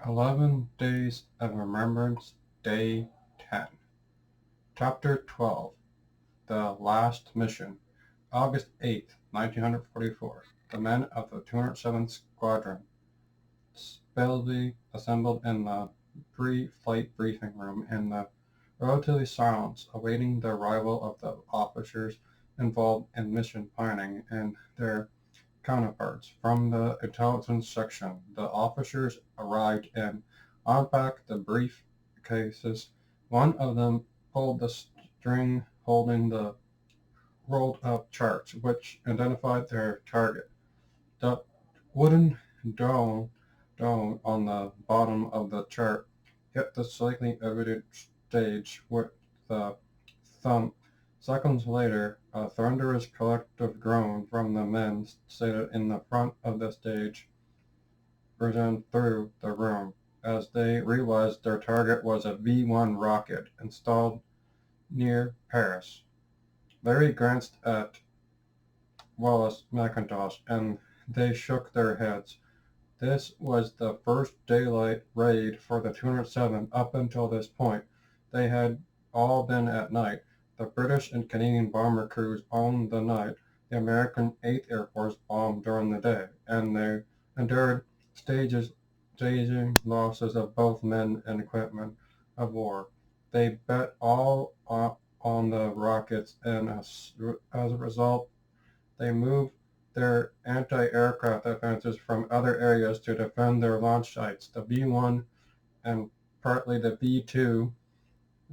11 Days of Remembrance, Day 10. Chapter 12, The Last Mission. August 8th, 1944. The men of the 207th Squadron speedily assembled in the pre-flight briefing room in the relatively silence, awaiting the arrival of the officers involved in mission planning and their counterparts from the intelligence section. The officers arrived and unpacked the briefcases. One of them pulled the string holding the rolled-up charts, which identified their target. The wooden dome on the bottom of the chart hit the slightly elevated stage with the thump. Seconds later, a thunderous collective groan from the men seated in the front of the stage resounded through the room as they realized their target was a V-1 rocket installed near Paris. Larry glanced at Wallace McIntosh, and they shook their heads. This was the first daylight raid for the 207. Up until this point, they had all been at night. The British and Canadian bomber crews owned the night. The American 8th Air Force bombed during the day, and they endured staging losses of both men and equipment of war. They bet all on the rockets, and as a result, they moved their anti-aircraft defenses from other areas to defend their launch sites. The V-1 and partly the V-2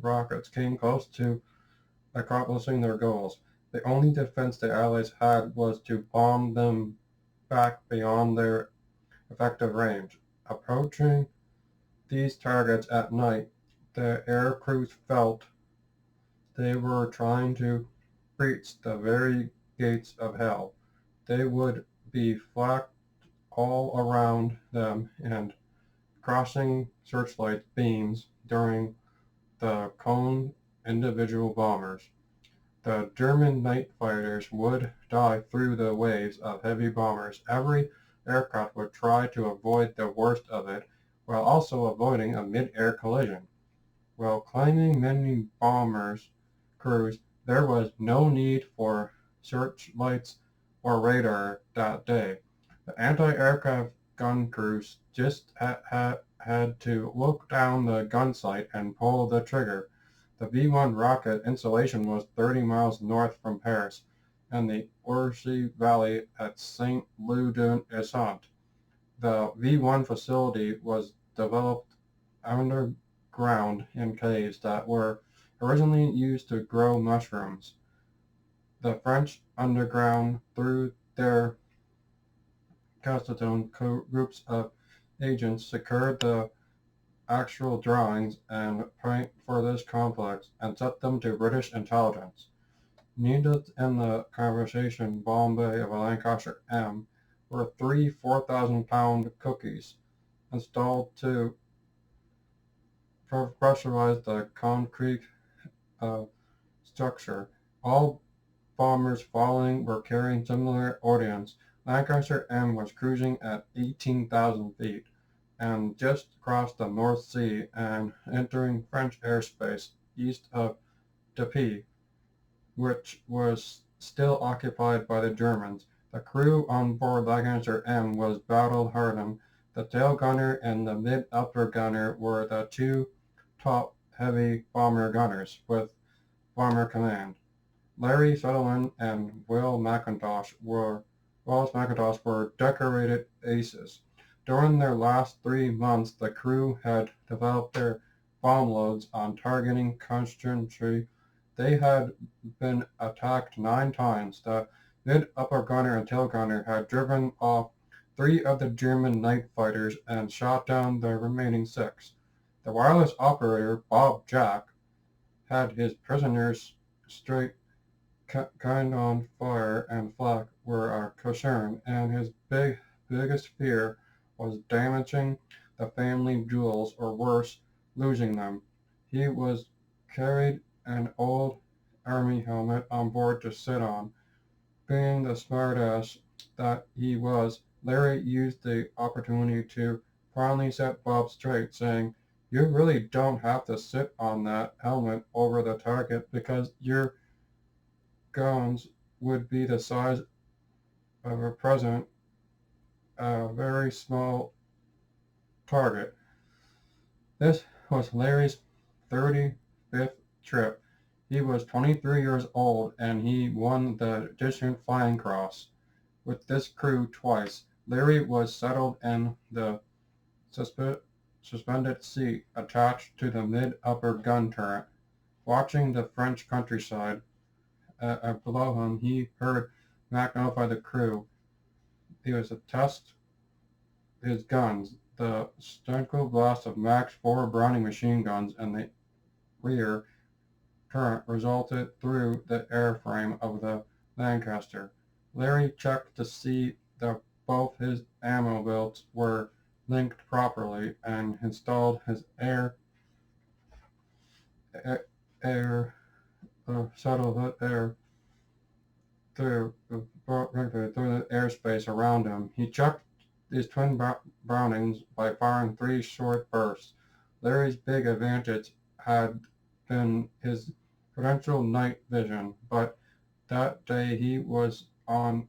rockets came close to accomplishing their goals. The only defense the Allies had was to bomb them back beyond their effective range. Approaching these targets at night, the air crews felt they were trying to breach the very gates of hell. They would be flak all around them and crossing searchlight beams during the cone individual bombers. The German night fighters would dive through the waves of heavy bombers. Every aircraft would try to avoid the worst of it while also avoiding a mid-air collision. While climbing many bombers' crews, there was no need for searchlights or radar that day. The anti-aircraft gun crews just had to look down the gun sight and pull the trigger. The V-1 rocket installation was 30 miles north from Paris, in the Orsay Valley at Saint-Leu-d'Essant. The V-1 facility was developed underground in caves that were originally used to grow mushrooms. The French underground, through their Castleton groups of agents, secured the actual drawings and plans for this complex and sent them to British intelligence. Needed in the conversation bomb bay of a Lancaster M were three 4,000-pound cookies installed to pressurize the concrete uh, structure. All bombers following were carrying similar ordnance. Lancaster M was cruising at 18,000 feet and just crossed the North Sea and entering French airspace east of Dieppe, which was still occupied by the Germans. The crew on board Lancaster M was battle-hardened. The tail gunner and the mid-upper gunner were the two top heavy bomber gunners with bomber command. Larry Sutherland and Wallace McIntosh were decorated aces. During their last 3 months, the crew had developed their bomb loads on targeting concentrically. They had been attacked 9 times. The mid-upper gunner and tail gunner had driven off 3 of the German night fighters and shot down the remaining 6. The wireless operator, Bob Jack, had his prisoners straight kind on fire and flak were a concern, and his biggest fear was damaging the family jewels or worse, losing them. He was carried an old army helmet on board to sit on. Being the smartass that he was, Larry used the opportunity to finally set Bob straight, saying, "You really don't have to sit on that helmet over the target because your guns would be the size of a present, a very small target." This was Larry's 35th trip. He was 23 years old and he won the Distant Flying Cross with this crew twice. Larry was settled in the suspe- suspended seat attached to the mid-upper gun turret. Watching the French countryside below him, he heard Mac notify the crew he was to test his guns. The staccato blast of Mac's four Browning machine guns in the rear current resulted through the airframe of the Lancaster. Larry checked to see that both his ammo belts were linked properly and installed his air, air settled air through the airspace around him. He checked his twin Brownings by firing three short bursts. Larry's big advantage had been his potential night vision, but that day he was on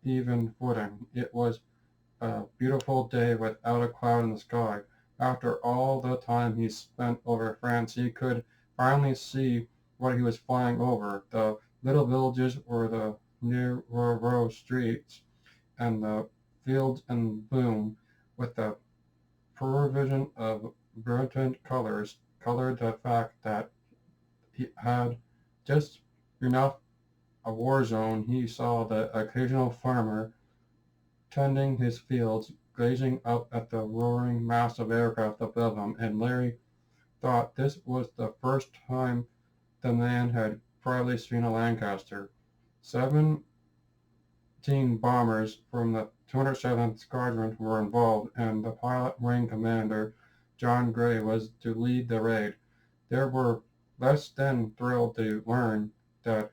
even footing. It was a beautiful day without a cloud in the sky. After all the time he spent over France, he could finally see what he was flying over. The little villages were the narrow streets, and the fields in bloom, with the provision of brilliant colors, colored the fact that he had just enough a war zone. He saw the occasional farmer tending his fields, gazing up at the roaring mass of aircraft above him, and Larry thought this was the first time the man had probably seen a Lancaster. 17 bombers from the 207th Squadron were involved, and the pilot wing commander, John Gray, was to lead the raid. They were less than thrilled to learn that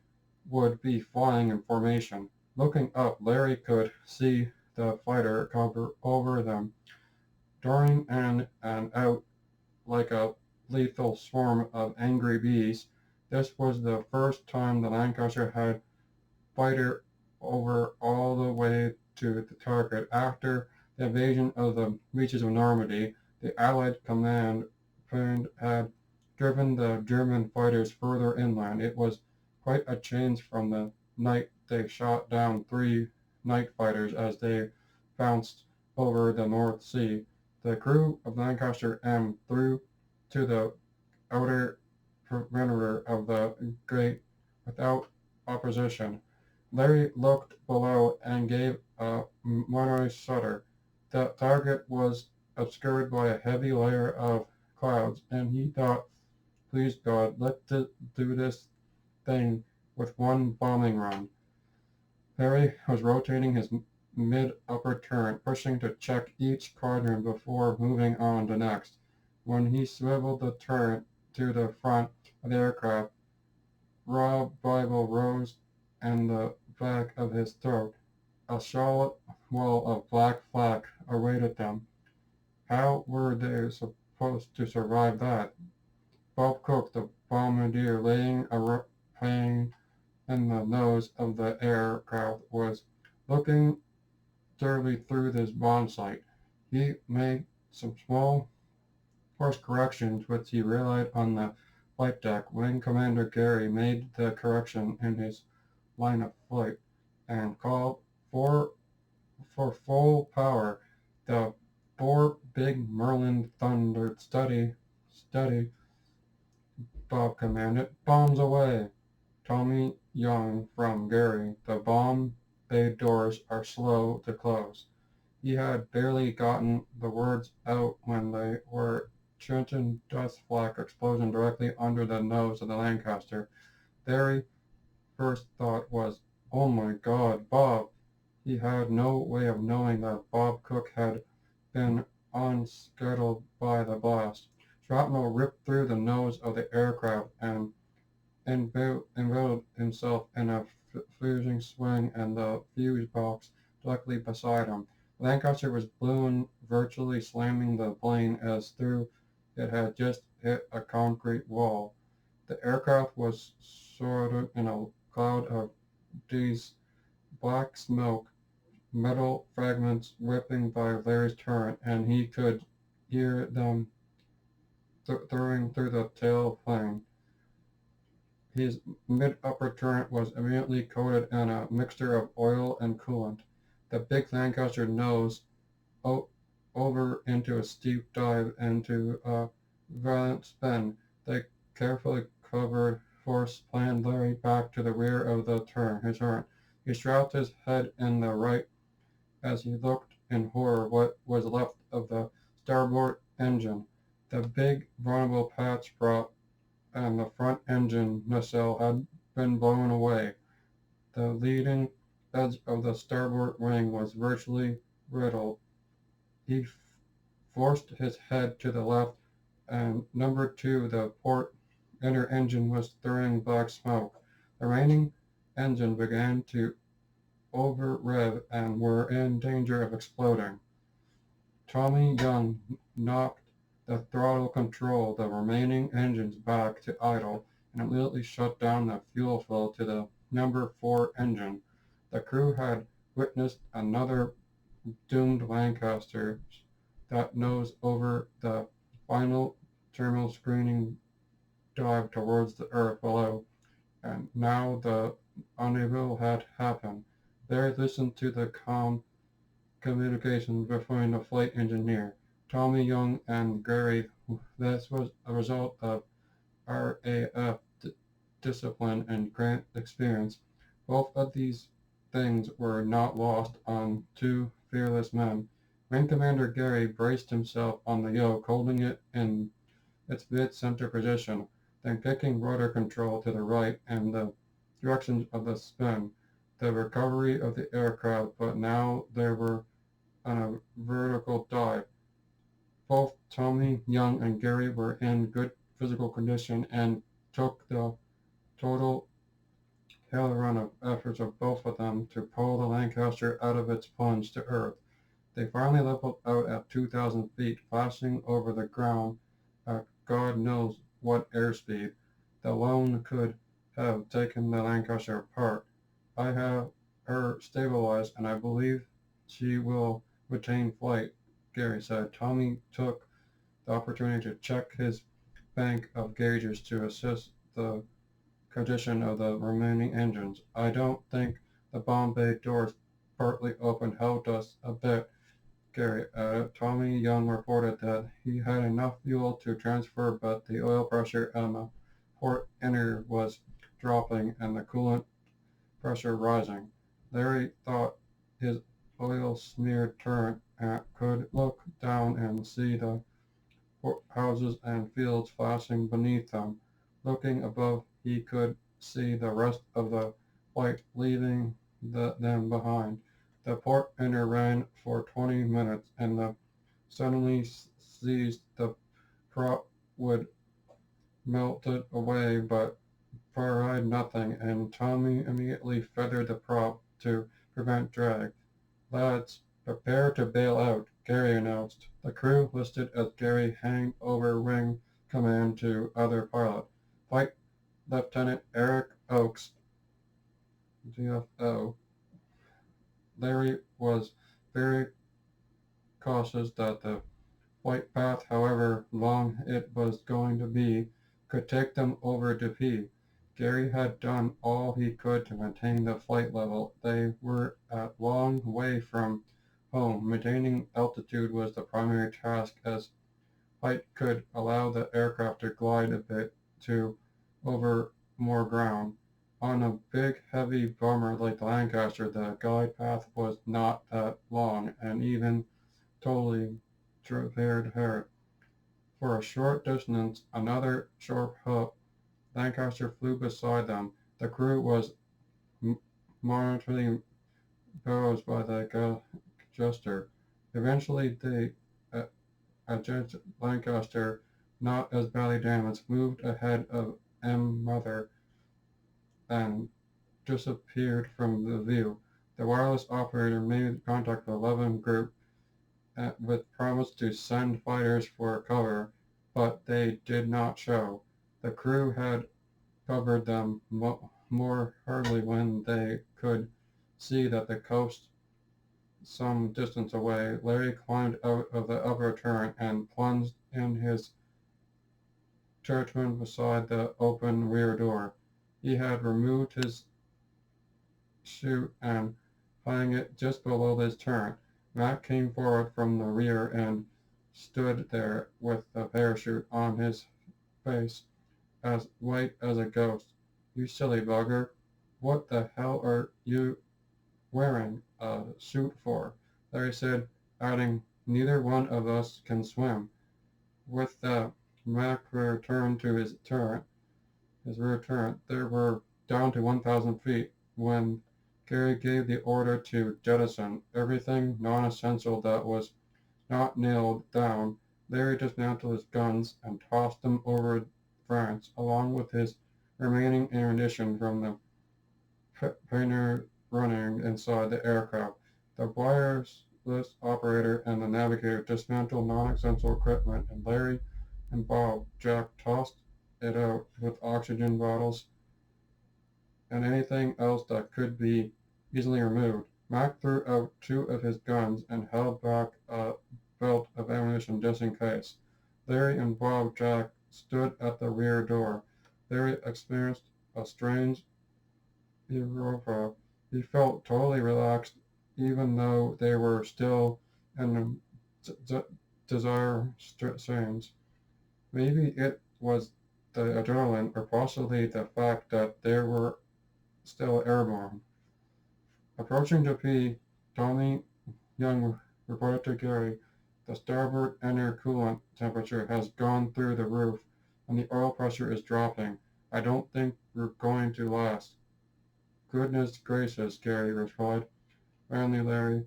would be flying in formation. Looking up, Larry could see the fighter cover over them, darting in and out like a lethal swarm of angry bees. This was the first time the Lancaster had fighter over all the way to the target. After the invasion of the beaches of Normandy, the Allied command had driven the German fighters further inland. It was quite a change from the night they shot down three night fighters as they bounced over the North Sea. The crew of Lancaster M threw to the outer perimeter of the Great without opposition. Larry looked below and gave a monotonous shudder. The target was obscured by a heavy layer of clouds, and he thought, "Please God, let's do this thing with one bombing run." Larry was rotating his mid-upper turret, pushing to check each quadrant before moving on to next. When he swiveled the turret to the front of the aircraft, raw Bible rose in the back of his throat. A solid wall of black flak awaited them. How were they supposed to survive that? Bob Cook, the bombardier laying a plane in the nose of the aircraft, was looking thoroughly through this bomb sight. He made some small course corrections which he relied on the flight deck. Wing Commander Gary made the correction in his line of flight and called for for full power. The four big Merlin thundered. "Steady, steady," Bob commanded. "Bombs away." Tommy Young from Gary. "The bomb bay doors are slow to close." He had barely gotten the words out when they were Trenton dust flak explosion directly under the nose of the Lancaster. Their first thought was, "Oh my God, Bob!" He had no way of knowing that Bob Cook had been unscathed by the blast. Shrapnel ripped through the nose of the aircraft and enveloped himself in a fusing swing in the fuse box directly beside him. Lancaster was blown, virtually slamming the plane as though it had just hit a concrete wall. The aircraft was shrouded in a cloud of dazed black smoke, metal fragments whipping by Larry's turret, and he could hear them throwing through the tail plane. His mid-upper turret was immediately coated in a mixture of oil and coolant. The big Lancaster nose o- over into a steep dive into a violent spin. The carefully covered force planned Larry back to the rear of his turret. He strapped his head in the right as he looked in horror what was left of the starboard engine. The big vulnerable patch prop and the front engine nacelle had been blown away. The leading edge of the starboard wing was virtually riddled. He forced his head to the left, and number two, the port inner engine was throwing black smoke. The remaining engine began to over-rev and were in danger of exploding. Tommy Young knocked the throttle control the remaining engines back to idle and immediately shut down the fuel flow to the number four engine. The crew had witnessed another doomed Lancaster that nose over the final terminal screening dive towards the earth below, and now the unable had happened. Larry listened to the calm communication between the flight engineer, Tommy Young, and Gary. This was a result of RAF discipline and Grant experience. Both of these things were not lost on two fearless men. Wing Commander Gary braced himself on the yoke, holding it in its mid-center position, then kicking rudder control to the right and the direction of the spin. The recovery of the aircraft, but now they were on a vertical dive. Both Tommy Young and Gary were in good physical condition and took the total hell run of efforts of both of them to pull the Lancaster out of its plunge to earth. They finally leveled out at 2,000 feet, flashing over the ground at God knows what airspeed. The alone could have taken the Lancaster apart. I have her stabilized, and I believe she will retain flight, Gary said. Tommy took the opportunity to check his bank of gauges to assess the condition of the remaining engines. I don't think the bomb bay doors partly open helped us a bit, Gary added. Tommy Young reported that he had enough fuel to transfer, but the oil pressure on the port inner was dropping and the coolant pressure rising. Larry thought his oil-smeared turret could look down and see the houses and fields flashing beneath them. Looking above, he could see the rest of the flight leaving them behind. The port inner ran for 20 minutes, and the suddenly seized the prop would melted away, but fried nothing, and Tommy immediately feathered the prop to prevent drag. Lads, prepare to bail out, Gary announced. The crew listed as Gary handed over wing command to other pilot. Flight Lieutenant Eric Oakes, DFO. Larry was very cautious that the flight path, however long it was going to be, could take them over to P. Gary had done all he could to maintain the flight level. They were a long way from home. Maintaining altitude was the primary task, as height could allow the aircraft to glide a bit to over more ground. On a big, heavy bomber like the Lancaster, the glide path was not that long, and even totally traversed her. For a short distance, another sharp hook, Lancaster flew beside them. The crew was momentarily roused by the gesture. Eventually, the adjacent Lancaster, not as badly damaged, moved ahead of M. Mother and disappeared from the view. The wireless operator made contact with the 11 group with promise to send fighters for cover, but they did not show. The crew had covered them more hurriedly when they could see that the coast some distance away. Larry climbed out of the upper turret and plunged in his turret beside the open rear door. He had removed his chute and hung it just below his turret. Matt came forward from the rear and stood there with the parachute on his face, as white as a ghost. You silly bugger. What the hell are you wearing a suit for? Larry said, adding, neither one of us can swim. With that, Mac returned to his rear turret. They were down to 1,000 feet when Gary gave the order to jettison everything non-essential that was not nailed down. Larry dismantled his guns and tossed them over France, along with his remaining ammunition from the painter running inside the aircraft. The wireless operator and the navigator dismantled non-essential equipment, and Larry and Bob Jack tossed it out with oxygen bottles and anything else that could be easily removed. Mac threw out two of his guns and held back a belt of ammunition just in case. Larry and Bob Jack stood at the rear door. Larry experienced a strange euphoria. He felt totally relaxed, even though they were still in desire strains. Maybe it was the adrenaline, or possibly the fact that they were still airborne. Approaching the P, Tommy Young reported to Gary, the starboard intercoolant temperature has gone through the roof and the oil pressure is dropping. I don't think we're going to last. Goodness gracious, Gary replied. Randy Larry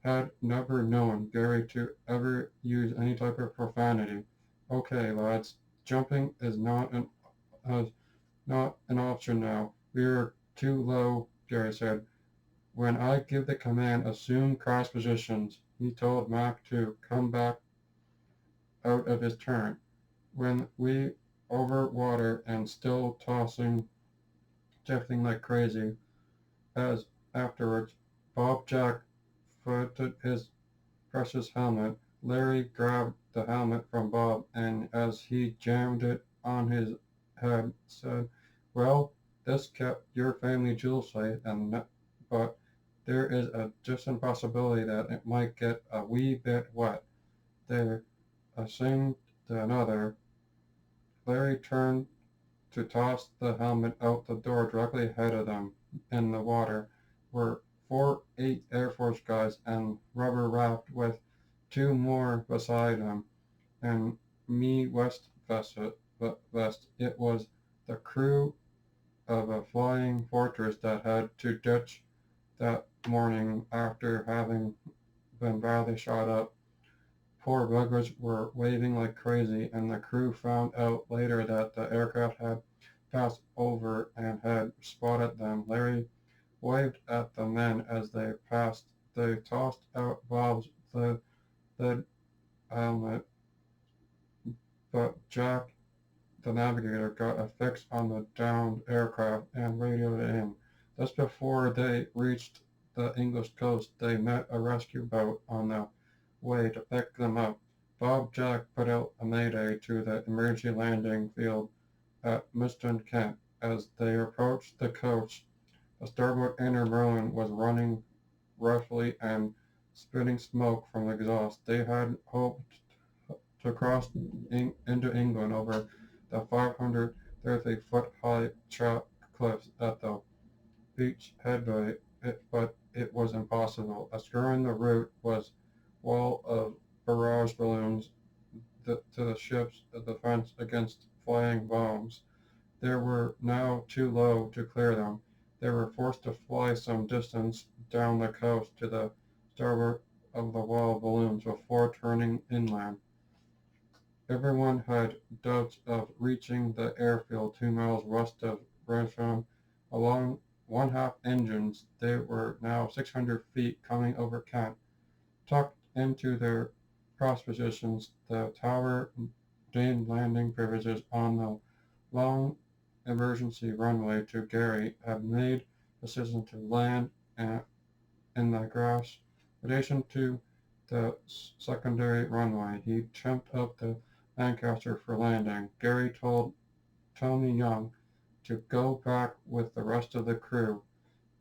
had never known Gary to ever use any type of profanity. Okay, lads, jumping is not an option now. We're too low, Gary said. When I give the command, assume crash positions. He told Mac to come back out of his turret. When we over water and still tossing, shifting like crazy, as afterwards, Bob Jack footed his precious helmet. Larry grabbed the helmet from Bob and as he jammed it on his head, said, well, this kept your family jewels safe, but there is a distant possibility that it might get a wee bit wet. There seemed to another. Larry turned to toss the helmet out the door. Directly ahead of them in the water were 4 Air Force guys and rubber wrapped with two more beside him and me vest. It was the crew of a flying fortress that had to ditch that morning after having been badly shot up. Poor buggers were waving like crazy, and the crew found out later that the aircraft had passed over and had spotted them. Larry waved at the men as they passed. They tossed out Bob's lead helmet, but Jack, the navigator, got a fix on the downed aircraft and radioed it in. Just before they reached the English coast, they met a rescue boat on the way to pick them up. Bob Jack put out a mayday to the emergency landing field at Miston, Kent. As they approached the coast, the starboard inner Merlin was running roughly and spitting smoke from the exhaust. They had hoped to cross into England over the 530-foot high trap cliffs at the beach headway, but it was impossible. Obscuring the route was wall of barrage balloons to the ship's defense against flying bombs. They were now too low to clear them. They were forced to fly some distance down the coast to the starboard of the wall of balloons before turning inland. Everyone had doubts of reaching the airfield 2 miles west of Brancham, along one-half engines. They were now 600 feet coming over Kent. Tucked into their cross positions, the tower gained landing privileges on the long emergency runway to Gary had made the decision to land in the grass. In addition to the secondary runway, he trimmed up the Lancaster for landing. Gary told Tony Young to go back with the rest of the crew,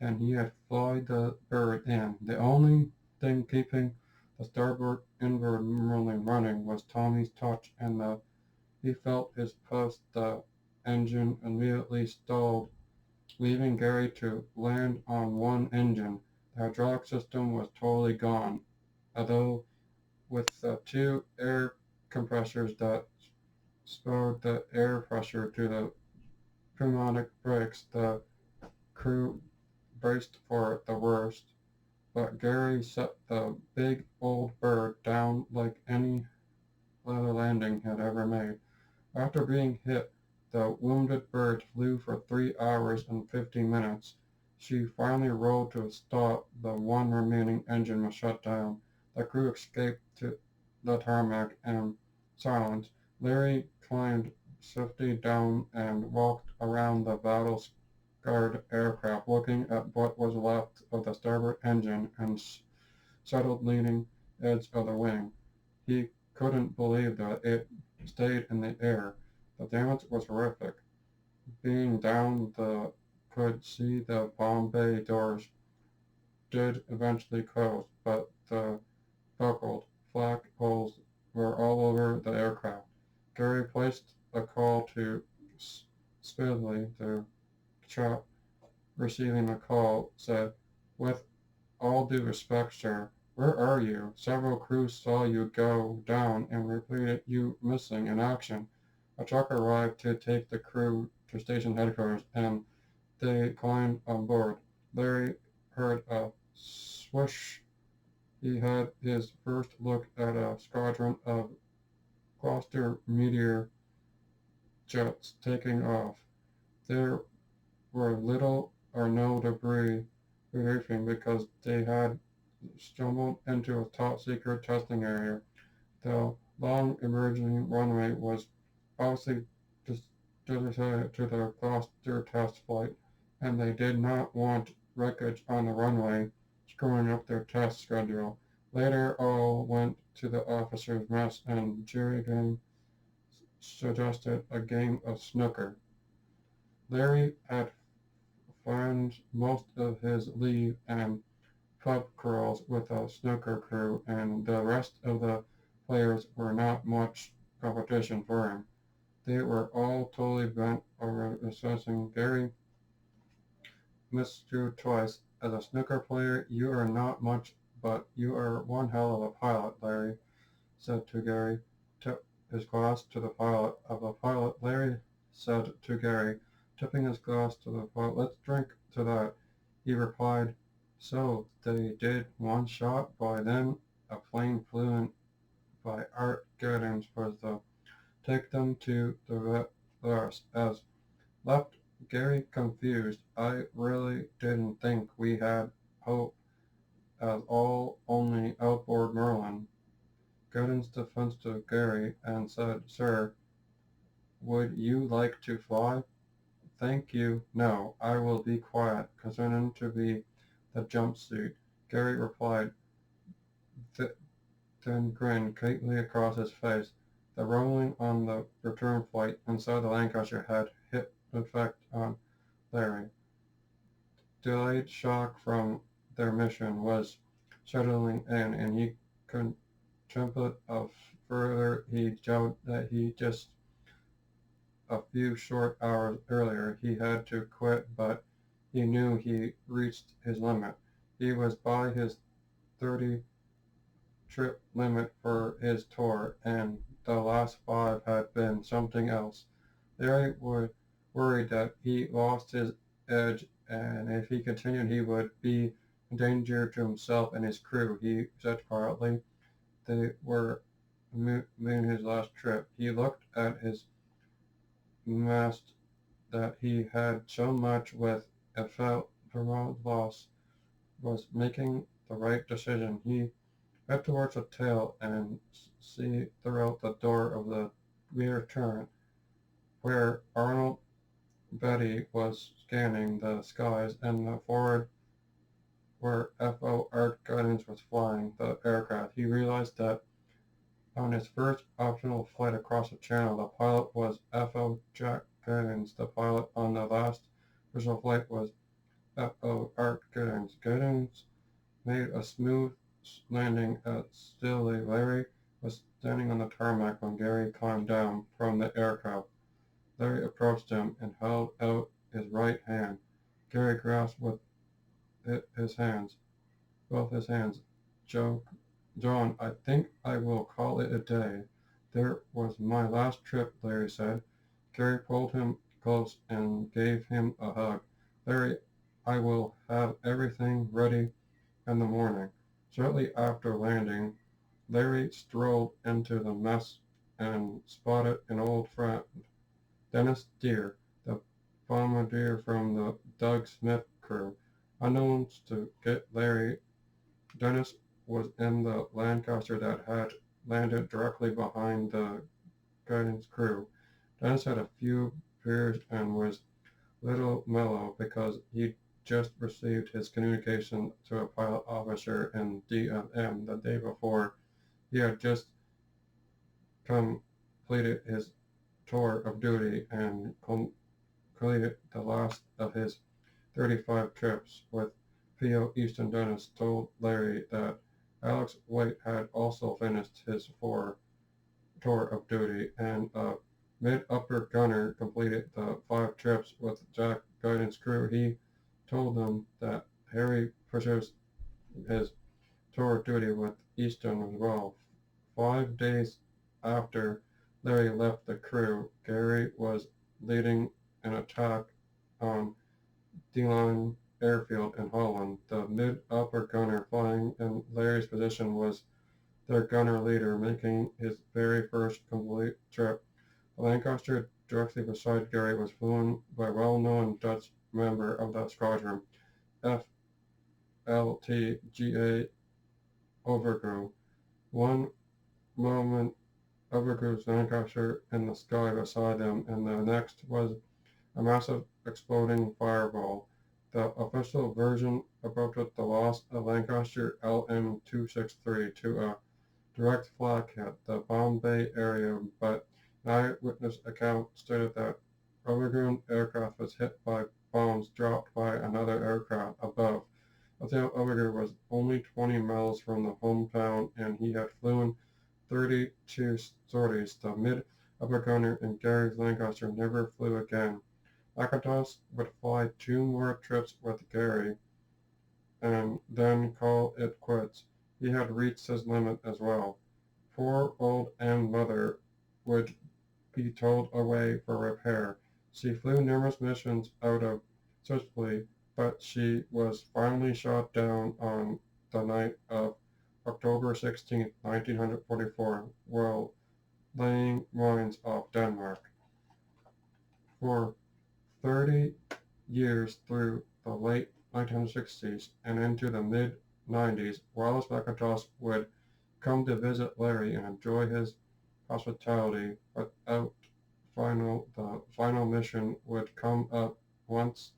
and he had fly the bird in. The only thing keeping the starboard inboard rolling running was Tommy's touch, and he felt his pulse. The engine immediately stalled, leaving Gary to land on one engine. The hydraulic system was totally gone, although with the two air compressors that spurred the air pressure to the pneumatic brakes, the crew braced for the worst. But Gary set the big old bird down like any other landing had ever made. After being hit, the wounded bird flew for 3 hours and 50 minutes. She finally rolled to a stop. The one remaining engine was shut down. The crew escaped to the tarmac in silence. Larry climbed swiftly down and walked around the battle-scarred aircraft, looking at what was left of the starboard engine and settled leading edge of the wing. He couldn't believe that it stayed in the air. The damage was horrific. Being down the could see the bomb bay doors did eventually close, but the buckled flak holes were all over the aircraft. Gary placed a call to Smedley, the chap receiving the call, said, "With all due respect, sir, where are you? Several crews saw you go down and reported you missing in action." A truck arrived to take the crew to station headquarters, and they climbed on board. Larry heard a swoosh. He had his first look at a squadron of Gloucester meteor jets taking off. There were little or no debris retrieving because they had stumbled into a top-secret testing area. The long emerging runway was obviously dedicated to the Gloucester test flight, and they did not want wreckage on the runway screwing up their test schedule. Later, all went to the officers' mess, and Jerry again suggested a game of snooker. Larry had planned most of his leave and pub crawls with a snooker crew, and the rest of the players were not much competition for him. They were all totally bent over assessing. Gary missed you twice. As a snooker player, you are not much, but you are one hell of a pilot, Larry said to Gary. Tipped his glass to the pilot. Of the pilot, Larry said to Gary, tipping his glass to the pilot, "Let's drink to that." He replied, "So they did one shot by then. A plane flew in by Art Giddens was the take them to the rest." As left Gary confused, "I really didn't think we had hope at all, only outboard Merlin." Giddens defense to Gary and said, "Sir, would you like to fly?" "Thank you, no, I will be quiet," concerning to be the jumpsuit. Gary replied, then grinned greatly across his face. The rolling on the return flight inside the Lancaster had hit effect on Larry. Delayed shock from their mission was settling in, and he contemplated of further. He joked that he just a few short hours earlier he had to quit, but he knew he reached his limit. He was by his 30 trip limit for his tour, and the last 5 had been something else. Larry was worried that he lost his edge, and if he continued he would be a danger to himself and his crew. He said quietly, they were making his last trip. He looked at his mast that he had so much with. It felt Vermont loss was making the right decision. He head towards the tail and see throughout the door of the rear turret, where Arnold Betty was scanning the skies, and the forward where FO Art Guidance was flying the aircraft. He realized that on his first optional flight across the channel, the pilot was FO Jack Guidance. The pilot on the last official flight was FO Art Guidance. Guidance made a smooth landing at Stilly. Larry was standing on the tarmac when Gary climbed down from the aircraft. Larry approached him and held out his right hand. Gary grasped with his hands, both his hands. Joe, John, I think I will call it a day. There was my last trip, Larry said. Gary pulled him close and gave him a hug. Larry, I will have everything ready in the morning. Shortly after landing, Larry strolled into the mess and spotted an old friend, Dennis Deere, the bombardier from the Doug Smith crew. Unknowns to get Larry, Dennis was in the Lancaster that had landed directly behind the guidance crew. Dennis had a few beers and was a little mellow because he'd just received his communication to a pilot officer in DFM the day before. He had just completed his tour of duty and completed the last of his 35 trips with P.O. Easton. Dennis told Larry that Alex White had also finished his tour of duty, and a mid-upper gunner completed the 5 trips with Jack Guidance crew. He told them that Harry finished his tour of duty with Easton as well. 5 days after Larry left the crew, Gary was leading an attack on D-Line Airfield in Holland. The mid-upper gunner flying in Larry's position was their gunner leader, making his very first complete trip. The Lancaster directly beside Gary was flown by a well-known Dutch member of the squadron, FLTGA Overgroe. One moment Overgroe's Lancaster in the sky beside them, and the next was a massive exploding fireball. The official version reported the loss of Lancaster LM-263 to a direct flak hit the Bombay area, but an eyewitness account stated that Overgroen aircraft was hit by bombs dropped by another aircraft above. Although Overgroen was only 20 miles from the hometown and he had flown 32 sorties, the mid-upper gunner in Gary's Lancaster never flew again. McIntosh would fly 2 more trips with Gary and then call it quits. He had reached his limit as well. Poor old Ann Mother would be towed away for repair. She flew numerous missions out of Sicily, but she was finally shot down on the night of October 16, 1944, while laying mines off Denmark. For 30 years through the late 1960s and into the mid-90s, Wallace McIntosh would come to visit Larry and enjoy his hospitality, but the final mission would come up once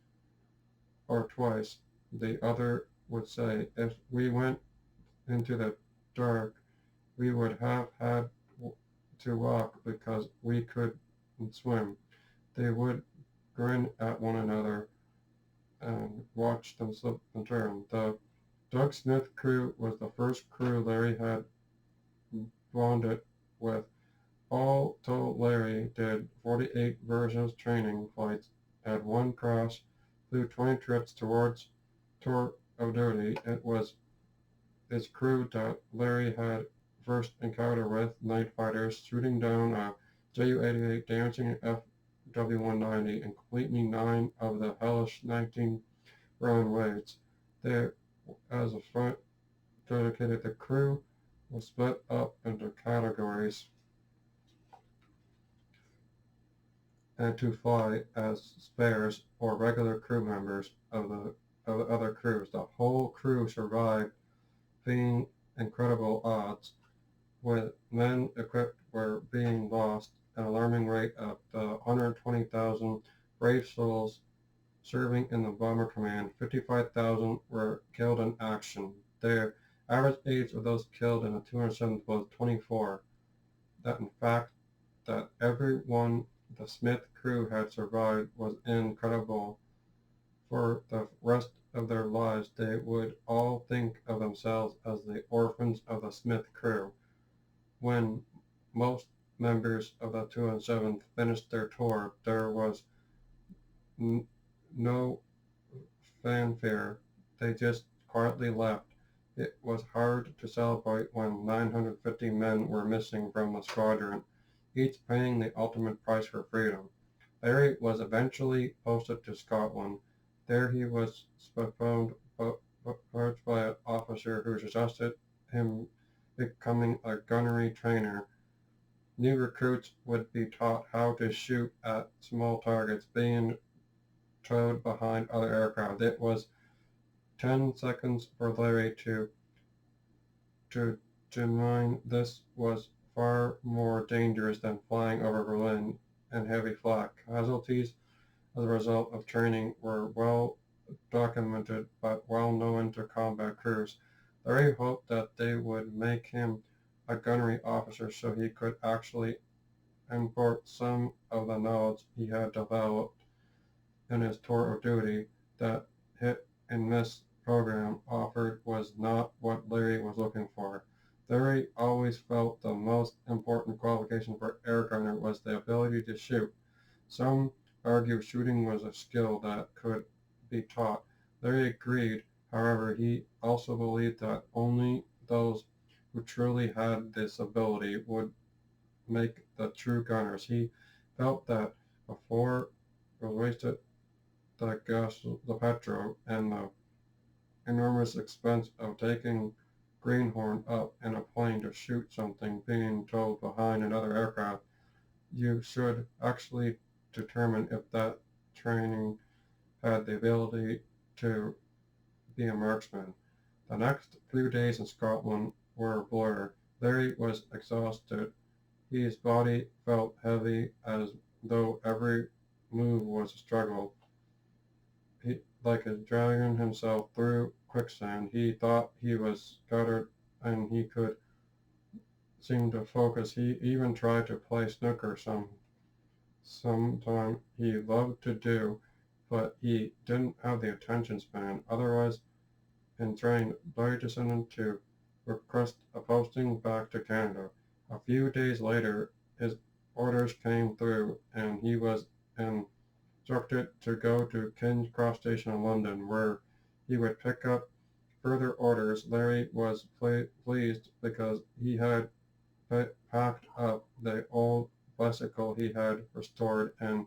or twice. The other would say, if we went into the dark, we would have had to walk because we couldn't swim. They would grin at one another and watch them slip and turn. The Doug Smith crew was the first crew Larry had bonded with. All told, Larry did 48 versions training flights, had 1 crash, flew 20 trips towards tour of duty. It was his crew that Larry had first encounter with night fighters, shooting down a Ju-88, damaging an FW-190, and completing 9 of the hellish 19 runways. There, as a front dedicated, the crew was split up into categories and to fly as spares or regular crew members of the of the other crews. The whole crew survived, being incredible odds, with men equipped were being lost at an alarming rate of the 120,000 brave souls serving in the Bomber Command. 55,000 were killed in action. The average age of those killed in the 207th was 24. That in fact that everyone the Smith crew had survived was incredible. For the rest of their lives they would all think of themselves as the orphans of the Smith crew. When most members of the 207th finished their tour, there was no fanfare. They just quietly left. It was hard to celebrate when 950 men were missing from the squadron, each paying the ultimate price for freedom. Larry was eventually posted to Scotland. There he was postponed by an officer who suggested him becoming a gunnery trainer. New recruits would be taught how to shoot at small targets being towed behind other aircraft. It was 10 seconds for Larry to mine. This was far more dangerous than flying over Berlin in heavy flak. Casualties as a result of training were well documented but well known to combat crews. Larry hoped that they would make him a gunnery officer so he could actually import some of the knowledge he had developed in his tour of duty. That hit and miss program offered was not what Larry was looking for. Larry always felt the most important qualification for air gunner was the ability to shoot. Some argue shooting was a skill that could be taught. Larry agreed. However, he also believed that only those who truly had this ability would make the true gunners. He felt that before it was wasted the gas, the petrol, and the enormous expense of taking Greenhorn up in a plane to shoot something being towed behind another aircraft, you should actually determine if that training had the ability to be a marksman. The next few days in Scotland were a blur. Larry was exhausted. His body felt heavy as though every move was a struggle. Like a dragging himself through quicksand. He thought he was scattered and he could seem to focus. He even tried to play snooker sometime he loved to do, but he didn't have the attention span. Otherwise, in train, Larry decided to request a posting back to Canada. A few days later, his orders came through and he was instructed to go to King's Cross Station in London, where he would pick up further orders. Larry was pleased because he had packed up the old bicycle he had restored and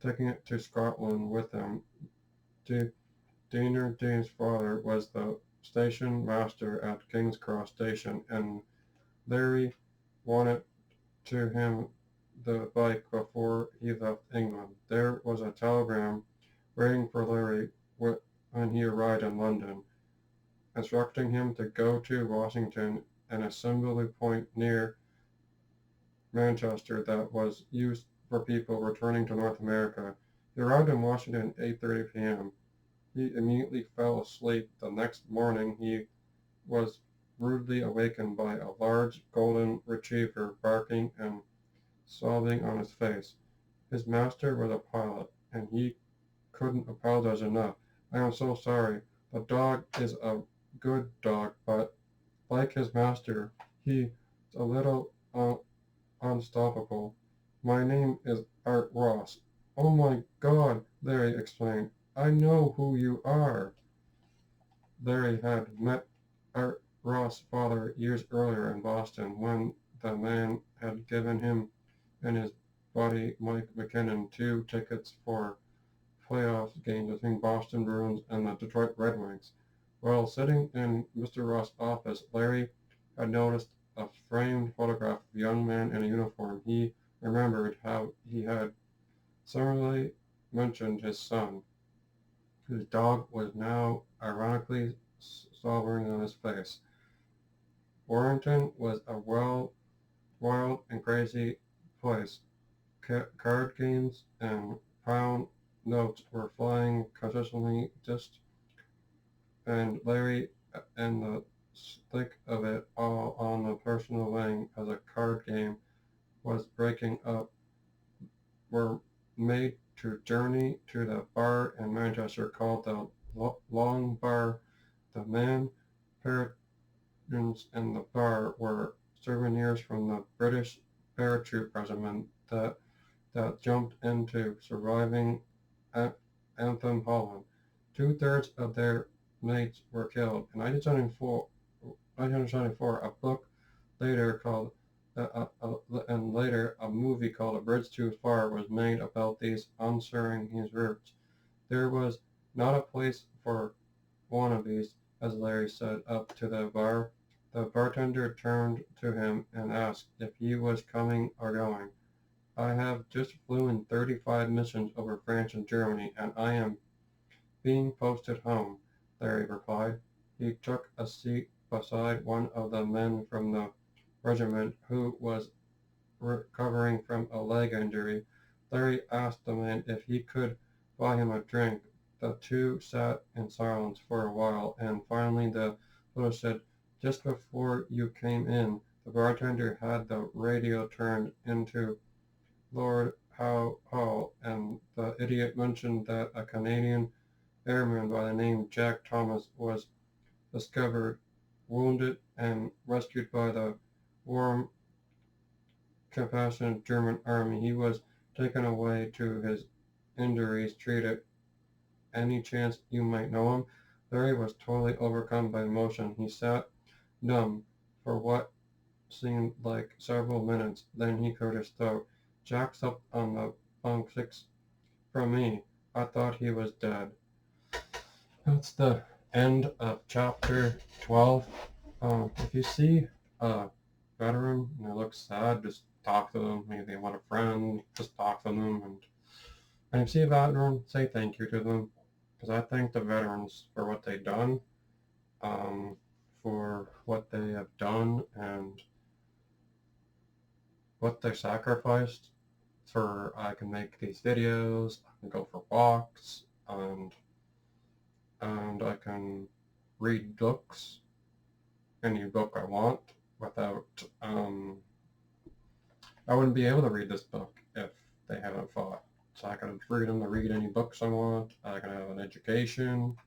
taking it to Scotland with him. Deaner Dean's father was the station master at King's Cross Station, and Larry wanted to him the bike before he left England. There was a telegram waiting for Larry when he arrived in London, instructing him to go to Washington, an assembly point near Manchester that was used for people returning to North America. He arrived in Washington at 8:30 p.m. He immediately fell asleep. The next morning he was rudely awakened by a large golden retriever barking and sobbing on his face. His master was a pilot, and he couldn't apologize enough. I am so sorry. The dog is a good dog, but like his master, he's a little unstoppable. My name is Art Ross. Oh my God, Larry exclaimed. I know who you are. Larry had met Art Ross' father years earlier in Boston when the man had given him and his buddy Mike McKinnon 2 tickets for playoff games between Boston Bruins and the Detroit Red Wings. While sitting in Mr. Ross' office, Larry had noticed a framed photograph of a young man in a uniform. He remembered how he had similarly mentioned his son. whose dog was now ironically slobbering on his face. Warrington was a wild and crazy place. Card games and pound notes were flying consistently just and Larry in the thick of it all on the personal wing as a card game was breaking up were made to journey to the bar in Manchester called the Long Bar. The man patrons in the bar were souvenirs from the British paratroop regiment that jumped into surviving Anthem Holland. Two-thirds of their mates were killed. In 1974, a book later called and later a movie called A Bridge Too Far was made about these unswearing his roots. There was not a place for wannabes, as Larry said up to the bar. The bartender turned to him and asked if he was coming or going. I have just flew in 35 missions over France and Germany, and I am being posted home, Larry replied. He took a seat beside one of the men from the regiment who was recovering from a leg injury. Larry asked the man if he could buy him a drink. The two sat in silence for a while, and finally the fellow said, "Just before you came in, the bartender had the radio turned into Lord Howe Hall, and the idiot mentioned that a Canadian airman by the name Jack Thomas was discovered wounded and rescued by the warm, compassionate German army. He was taken away to his injuries treated. Any chance you might know him?" Larry was totally overcome by emotion. He sat numb for what seemed like several minutes. Then he cleared his throat. "Jack's up on the bunk 6 from me. I thought he was dead." That's the end of chapter 12. If you see a veteran and they look sad, just talk to them. Maybe they want a friend, just talk to them. And if you see a veteran, say thank you to them. Because I thank the veterans for what they've done, for what they have done, and what they sacrificed for I can make these videos, I can go for walks, and I can read books, any book I want, without, I wouldn't be able to read this book if they haven't fought. So I can freedom to read any books I want, I can have an education,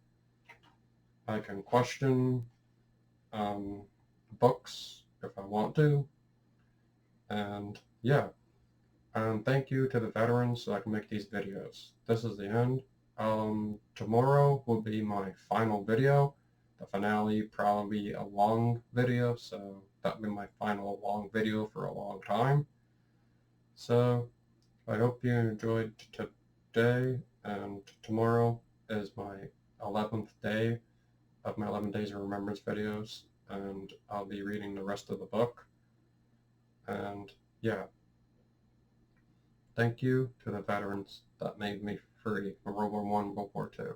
I can question books if I want to, and yeah. Thank you to the veterans so I can make these videos. This is the end. Tomorrow will be my final video. The finale probably be a long video, so that'll be my final long video for a long time. So I hope you enjoyed today, and tomorrow is my 11th day of my 11 Days of Remembrance videos, and I'll be reading the rest of the book. And yeah. Thank you to the veterans that made me free from World War I, World War II.